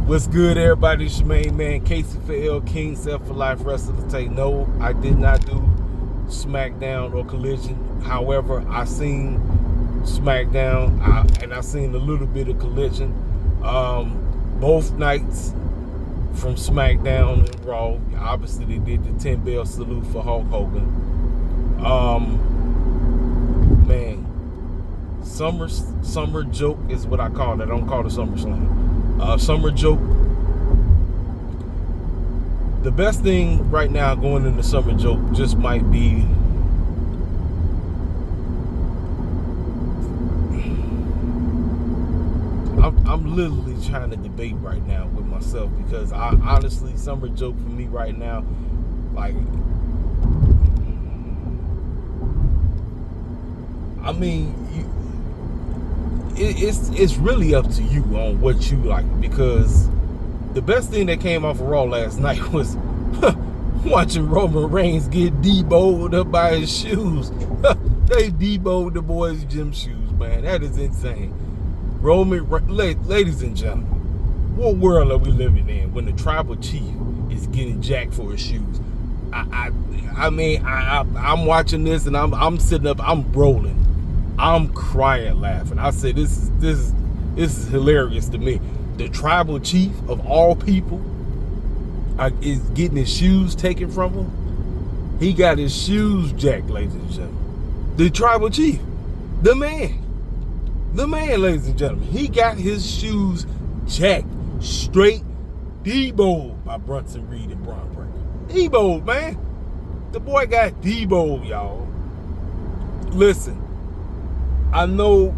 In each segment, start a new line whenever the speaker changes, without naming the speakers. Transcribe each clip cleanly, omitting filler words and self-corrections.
What's good, everybody? It's your main man, Casey for L King, Seth for Life, Wrestler to Take. No, I did not do SmackDown or Collision. However, I seen SmackDown and I seen a little bit of Collision. Both nights from SmackDown and Raw. Obviously, they did the 10-bell salute for Hulk Hogan. Man, summer joke is what I call it. I don't call it SummerSlam. Summer joke. The best thing right now going into summer joke just might be I'm literally trying to debate right now with myself, because I honestly, summer joke for me right now, like, I mean, it's really up to you on what you like, because the best thing that came off of Raw last night was watching Roman Reigns get deboed up by his shoes. They deboed the boys' gym shoes, man. That is insane. Ladies and gentlemen, what world are we living in when the tribal chief is getting jacked for his shoes? I'm watching this and I'm sitting up, I'm rolling. I'm crying, laughing. I said, this is hilarious to me. The tribal chief of all people is getting his shoes taken from him. He got his shoes jacked, ladies and gentlemen. The tribal chief, the man, ladies and gentlemen. He got his shoes jacked, straight deboed by Brunson Reed and Braun Breaker. Deboed, man. The boy got deboed, y'all. Listen. I know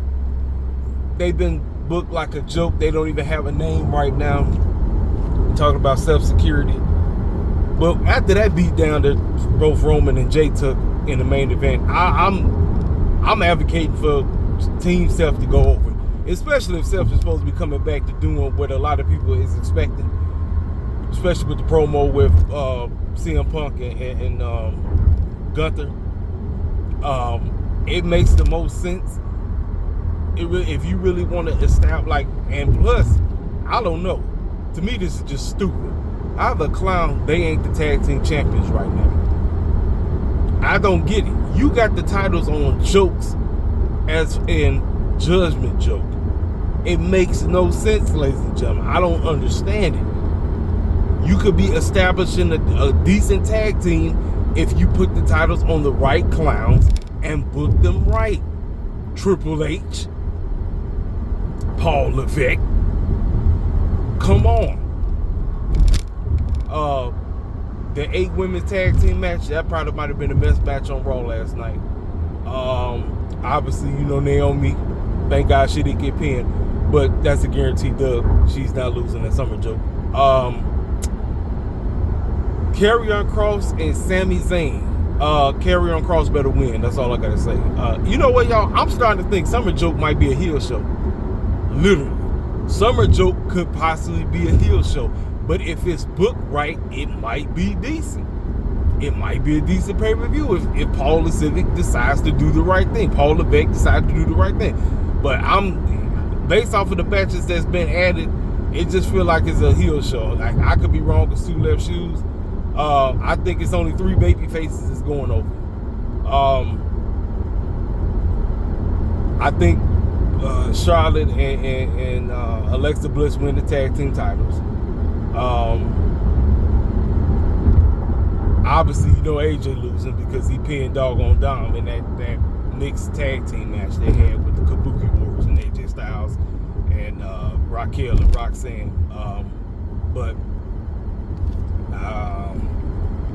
they've been booked like a joke. They don't even have a name right now. I'm talking about self-security. But after that beatdown that both Roman and Jay took in the main event, I'm advocating for Team Seth to go over. Especially if Seth is supposed to be coming back to doing what a lot of people is expecting. Especially with the promo with CM Punk and Gunther. It makes the most sense. If you really want to establish, and plus, I don't know. To me, this is just stupid. I have a clown. They ain't the tag team champions right now. I don't get it. You got the titles on jokes, as in Judgment joke. It makes no sense, ladies and gentlemen. I don't understand it. You could be establishing a decent tag team if you put the titles on the right clowns and book them right. Triple H, Paul Levesque, come on. The 8 women's tag team match, that probably might have been the best match on Raw last night. Obviously, you know, Naomi, thank God she didn't get pinned, but that's a guaranteed dub. She's not losing that summer joke. Karrion Kross and Sami Zayn. Karrion Kross better win. That's all I gotta say. You know what, y'all? I'm starting to think Summer Joke might be a heel show. Literally. Summer Joke could possibly be a heel show. But if it's booked right, it might be decent. It might be a decent pay-per-view if Paul Levesque decides to do the right thing. Paul Levesque decides to do the right thing. But based off of the matches that's been added, it just feels like it's a heel show. Like, I could be wrong with 2 left shoes. I think it's only 3 baby faces that's going over. I think Charlotte and Alexa Bliss win the tag team titles. Obviously, you know AJ losing because he pinned doggone Dom in that mixed tag team match they had with the Kabuki Warriors and AJ Styles and Raquel and Roxanne.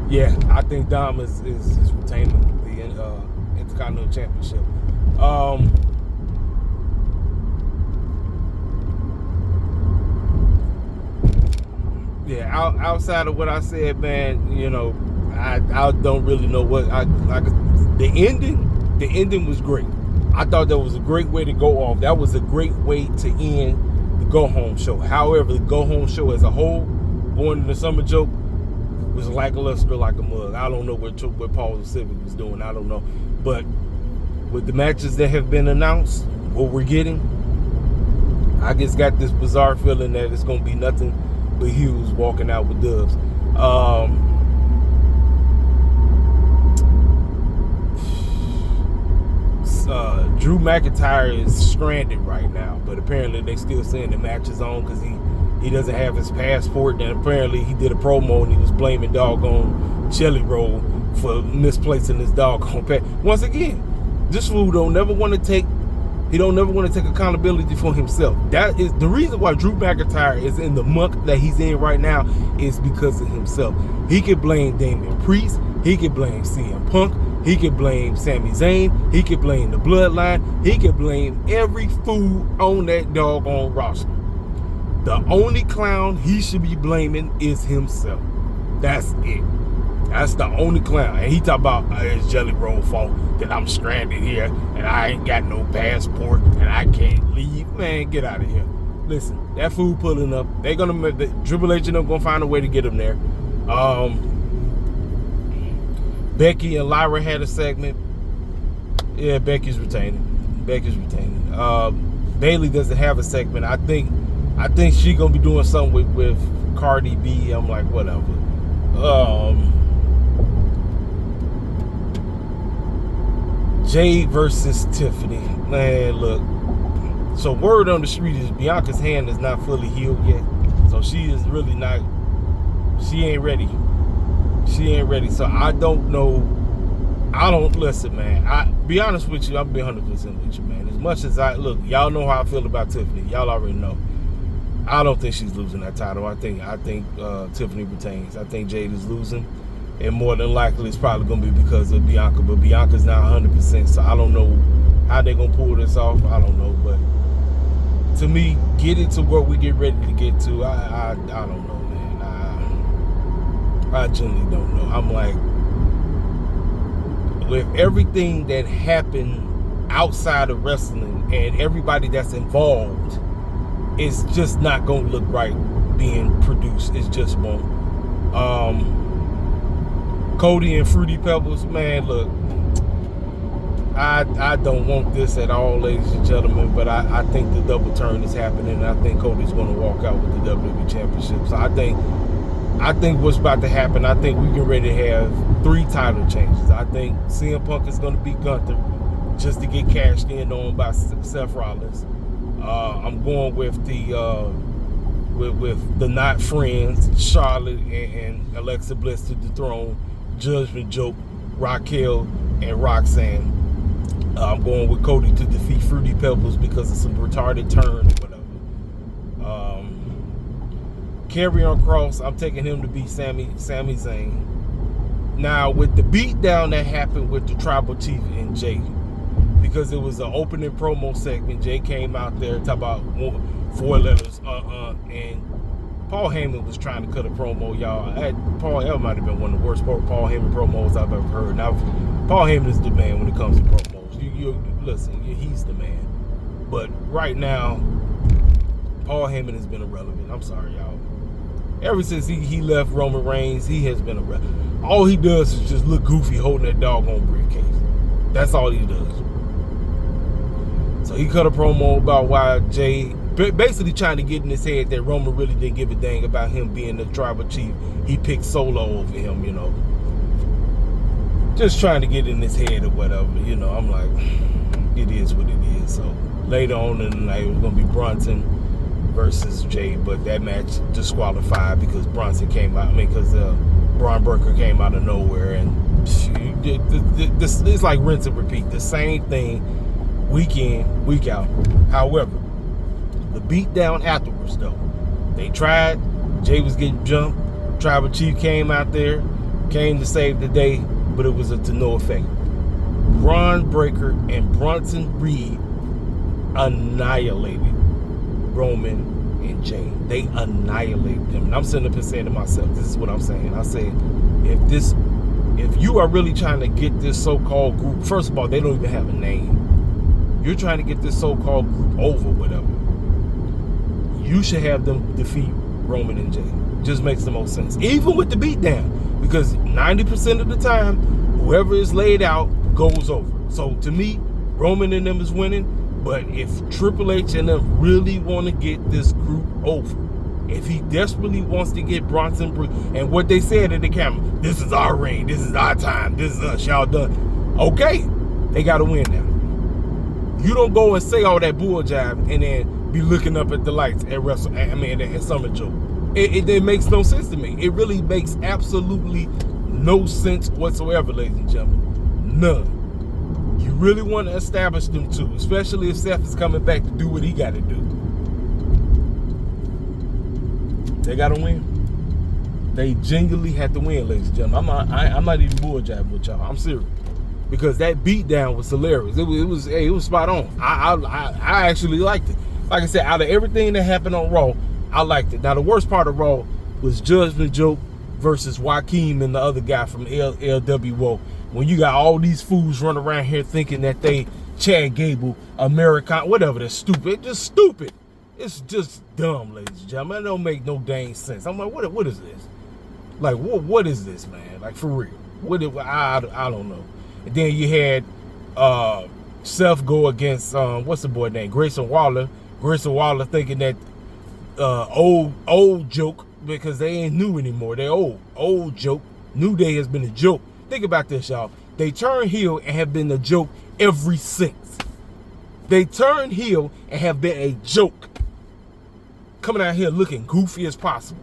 Yeah, I think Dom is retaining the Intercontinental Championship. Yeah, outside of what I said, man, you know, I don't really know what the ending was great. I thought that was a great way to go off. That was a great way to end the go home show. However, the go home show as a whole, going to the summer joke, was lackluster like a mug. I don't know what Paul Civic was doing. I don't know. But with the matches that have been announced, what we're getting, I just got this bizarre feeling that it's gonna be nothing but Hughes walking out with dubs. Drew McIntyre is stranded right now, but apparently they still saying the match is on because he doesn't have his passport. And apparently he did a promo and he was blaming doggone Jelly Roll for misplacing his doggone pet. Once again, this fool don't never want to take accountability for himself. That is the reason why Drew McIntyre is in the muck that he's in right now, is because of himself. He could blame Damian Priest, he could blame CM Punk, he could blame Sami Zayn, he could blame the Bloodline, he could blame every fool on that doggone roster. The only clown he should be blaming is himself. That's it. That's the only clown. And he talk about it's Jelly Roll fault that I'm stranded here and I ain't got no passport and I can't leave. Man, get out of here. Listen, that fool pulling up. They're gonna make the Triple H and them gonna find a way to get him there. Becky and Lyra had a segment. Yeah, Becky's retaining. Bayley doesn't have a segment. I think she gonna be doing something with Cardi B. I'm like, whatever. Jade versus Tiffany. Man, look. So word on the street is Bianca's hand is not fully healed yet. So she is really not. She ain't ready. So I don't know. Listen, man. I be honest with you. I'll be 100% with you, man. As much as look, y'all know how I feel about Tiffany. Y'all already know. I don't think she's losing that title. I think Tiffany retains. I think Jade is losing. And more than likely, it's probably going to be because of Bianca. But Bianca's now 100%, so I don't know how they're going to pull this off. I don't know. But to me, get it to what we get ready to get to, I don't know, man. I genuinely don't know. I'm like, with everything that happened outside of wrestling and everybody that's involved, it's just not going to look right being produced. It just won't. Cody and Fruity Pebbles, man, look, I don't want this at all, ladies and gentlemen, but I think the double turn is happening, and I think Cody's going to walk out with the WWE Championship. So I think what's about to happen, I think we get ready to have 3 title changes. I think CM Punk is going to beat Gunther just to get cashed in on by Seth Rollins. I'm going with the not friends, Charlotte and Alexa Bliss to dethrone Judgment Joke, Raquel, and Roxanne. I'm going with Cody to defeat Fruity Pebbles because of some retarded turn or whatever. Karrion Kross, I'm taking him to beat Sami Zayn. Now, with the beatdown that happened with the Tribal Chief and Jay, because it was an opening promo segment, Jay came out there talking about 4 letters, and Paul Heyman was trying to cut a promo, y'all. That might have been one of the worst Paul Heyman promos I've ever heard. Now, Paul Heyman is the man when it comes to promos. Listen, he's the man. But right now, Paul Heyman has been irrelevant. I'm sorry, y'all. Ever since he left Roman Reigns, he has been irrelevant. All he does is just look goofy holding that doggone briefcase. That's all he does. So he cut a promo about why Jay, basically trying to get in his head that Roman really didn't give a dang about him being the tribal chief. He picked Solo over him, you know. Just trying to get in his head or whatever, you know. I'm like, it is what it is. So later on in the night, it was going to be Bronson versus Jay, but that match disqualified because Bronson came out, because Braun Breaker came out of nowhere, and this is like rinse and repeat. The same thing week in, week out. However, the beatdown afterwards, though, they tried. Jay was getting jumped. Tribal Chief came out there, came to save the day, but it was to no effect. Braun Breaker and Bronson Reed annihilated Roman and Jay. They annihilated them. And I'm sitting up and saying to myself, this is what I'm saying. I say, if you are really trying to get this so-called group, first of all, they don't even have a name. You're trying to get this so-called group over, whatever. You should have them defeat Roman and Jay. Just makes the most sense. Even with the beatdown. Because 90% of the time, whoever is laid out goes over. So to me, Roman and them is winning. But if Triple H and them really want to get this group over, if he desperately wants to get Bronson Brooks, and what they said in the camera, this is our reign, this is our time, this is us, y'all done. Okay, they got to win now. You don't go and say all that bull jive and then be looking up at the lights at at Summer Joe. It makes no sense to me. It really makes absolutely no sense whatsoever, ladies and gentlemen. None. You really want to establish them two, especially if Seth is coming back to do what he got to do. They got to win. They genuinely had to win, ladies and gentlemen. I'm not even bull jabbing with y'all. I'm serious, because that beatdown was hilarious. It was spot on. I actually liked it. Like I said, out of everything that happened on Raw, I liked it. Now, the worst part of Raw was Judgment Joke versus Joaquin and the other guy from LWO. When you got all these fools running around here thinking that they Chad Gable, American, whatever, that's stupid. It's just stupid. It's just dumb, ladies and gentlemen. It don't make no dang sense. I'm like, what is this? Like, what is this, man? Like, for real. I don't know. And then you had Seth go against, what's the boy name? Grayson Waller. Grayson Waller thinking that old joke, because they ain't new anymore. They're old joke. New Day has been a joke. Think about this, y'all. They turned heel and have been a joke ever since. They turned heel and have been a joke. Coming out here looking goofy as possible.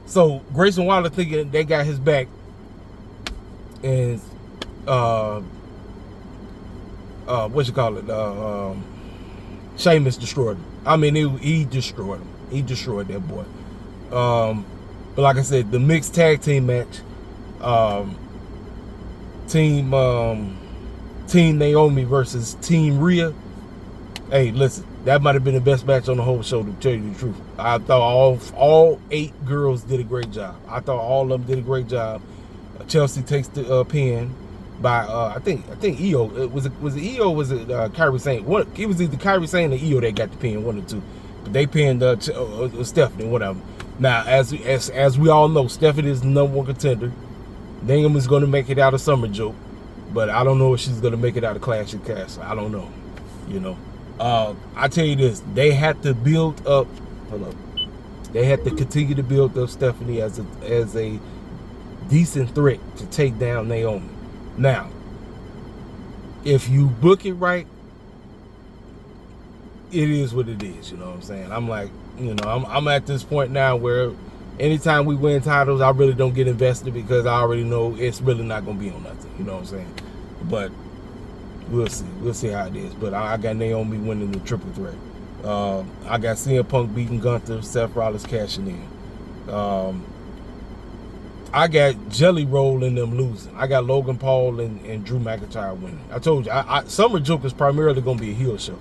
So Grayson Waller thinking they got his back, and what you call it? Sheamus destroyed him. I mean, he destroyed him. He destroyed that boy. But like I said, the mixed tag team match, Team Naomi versus Team Rhea. Hey, listen, that might have been the best match on the whole show, to tell you the truth. I thought all 8 girls did a great job. I thought all of them did a great job. Chelsea takes the pin by I think Io. Was it Io? Or was it Kairi Sane? It was either Kairi Sane or Io that got the pin, one or two. But they pinned Stephanie, whatever. Now, as we all know, Stephanie is the #1 contender. Naomi is going to make it out of Summer Joke, but I don't know if she's going to make it out of Clash of Castle. I don't know. You know, I tell you this: they had to build up. Hold up. They had to continue to build up Stephanie as a decent threat to take down Naomi. Now, if you book it right, it is what it is. You know what I'm saying? I'm like, you know, I'm at this point now where anytime we win titles, I really don't get invested, because I already know it's really not going to be on nothing. You know what I'm saying? But we'll see. We'll see how it is. But I got Naomi winning the triple threat. I got CM Punk beating Gunther, Seth Rollins cashing in. I got Jelly Roll and them losing. I got Logan Paul and Drew McIntyre winning. I told you, Summer Joke is primarily going to be a heel show.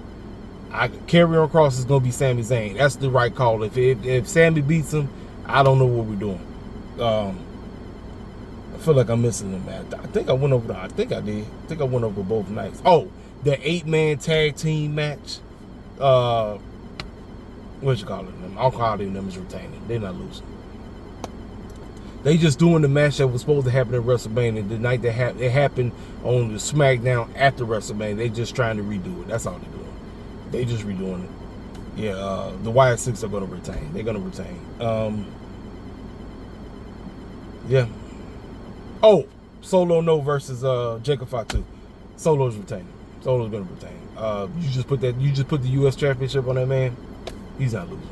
Karrion Kross is going to be Sami Zayn. That's the right call. If Sami beats him, I don't know what we're doing. I feel like I'm missing them, man. I think I went over. I think I did. I think I went over both nights. Oh, the 8-man tag team match. What you call it? I'll call them as retaining. They're not losing. They just doing the match that was supposed to happen at WrestleMania. The night that it happened on the SmackDown after WrestleMania. They just trying to redo it. That's all they're doing. They just redoing it. Yeah, the Wyatt Six are going to retain. They're going to retain. Yeah. Oh, Solo No versus Jacob Fatu. Solo's retaining. Solo's going to retain. You just put the U.S. Championship on that man. He's not losing.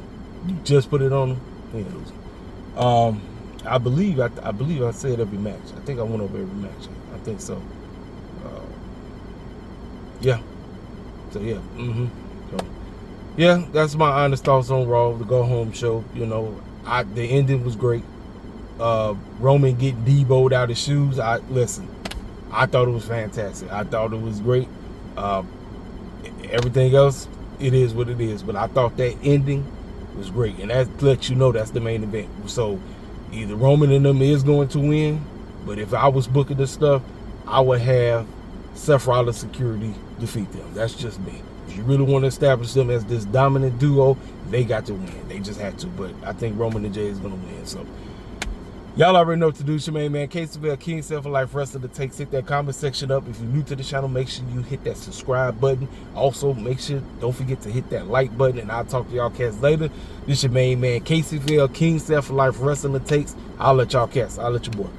You just put it on him. He ain't losing. I believe I said every match. I think I went over every match. I think so. Yeah. So yeah. So yeah, that's my honest thoughts on Raw, the go home show. You know, the ending was great. Roman getting deboed out of shoes. Listen, I thought it was fantastic. I thought it was great. Everything else, it is what it is. But I thought that ending was great, and that lets you know that's the main event. So either Roman and them is going to win, but if I was booking this stuff, I would have Seth Rollins security defeat them. That's just me. If you really want to establish them as this dominant duo, they got to win. They just had to. But I think Roman and Jay is going to win. So Y'all already know what to do. It's your main man, Caseyville, King Seth for Life, rest of the takes. Hit that comment section up. If you're new to the channel, make sure you hit that subscribe button. Also, don't forget to hit that like button, and I'll talk to y'all cats later. This your main man, Caseyville, King Seth for Life, rest of the takes. I'll let y'all cats. I'll let your boy.